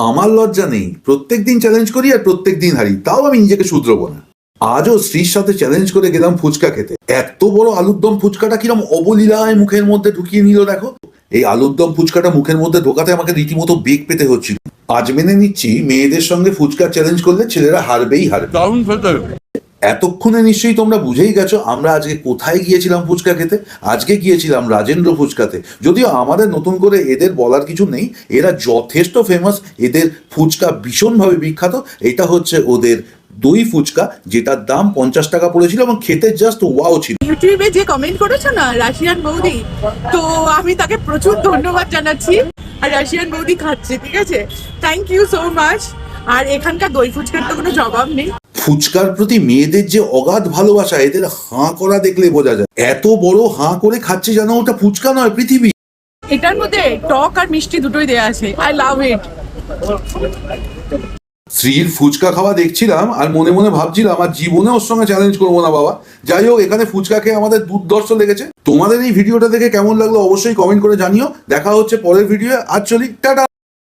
আমার লজ্জা নেই, প্রত্যেকদিন চ্যালেঞ্জ করি আর প্রত্যেকদিন হারি, তাও আমি নিজেকে শুধরবো না। আজও স্ত্রীর সাথে চ্যালেঞ্জ করে গেলাম ফুচকা খেতে। এত বড় আলুর দম ফুচকাটা কিরম অবলীলায় মুখের মধ্যে ঢুকিয়ে নিল দেখো। এই আলুর দম ফুচকাটা মুখের মধ্যে ঢোকাতে আমাকে রীতিমতো বেগ পেতে হচ্ছিল। আজ মেনে নিচ্ছি, মেয়েদের সঙ্গে ফুচকা চ্যালেঞ্জ করলে ছেলেরা হারবেই হারবে। এতক্ষণে নিশ্চয়ই তোমরা বুঝেই গেছো আমরা আজকে কোথায় গিয়েছিলাম ফুচকা খেতে। আজকে গিয়েছিলাম রাজেন্দ্র ফুচকাতে। যদিও আমাদের নতুন করে এদের বলার কিছু নেই, এরা যথেষ্ট ফেমাস, এদের ফুচকা ভীষণভাবে বিখ্যাত। এটা হচ্ছে ওদের দই ফুচকা, যেটার দাম 50 টাকা পড়েছিল এবং খেতে জাস্ট ওয়াও ছিল। ইউটিউবে যে কমেন্ট করেছো না রাশিয়ান বৌদি, তো আমি তাকে প্রচুর ধন্যবাদ জানাচ্ছি। আর রাশিয়ান বৌদি খাচ্ছে, ঠিক আছে, থ্যাংক ইউ সো মাচ। আর এখানকার দই ফুচকার তো কোনো জবাব নেই। ফুচকার প্রতি মেয়েদের যে অগাধ ভালোবাসা, এদের হাঁ করা দেখলে বোঝা যায়। এত বড় হাঁ করে খাচ্ছে যেন ওটা ফুচকা নয়, পৃথিবী। এটার মধ্যে টক আর মিষ্টি দুটোই দেয়া আছে। আই লাভ ইট। স্ত্রীর ফুচকা খাওয়া দেখছিলাম আর মনে মনে ভাবছিলাম আর জীবনে ওর সঙ্গে চ্যালেঞ্জ করবো না বাবা। যাই হোক, এখানে ফুচকা খেয়ে আমাদের দুর্দর্শ লেগেছে। তোমাদের এই ভিডিওটা দেখে কেমন লাগলো অবশ্যই কমেন্ট করে জানিও। দেখা হচ্ছে পরের ভিডিও। আজ চলি, টাটা।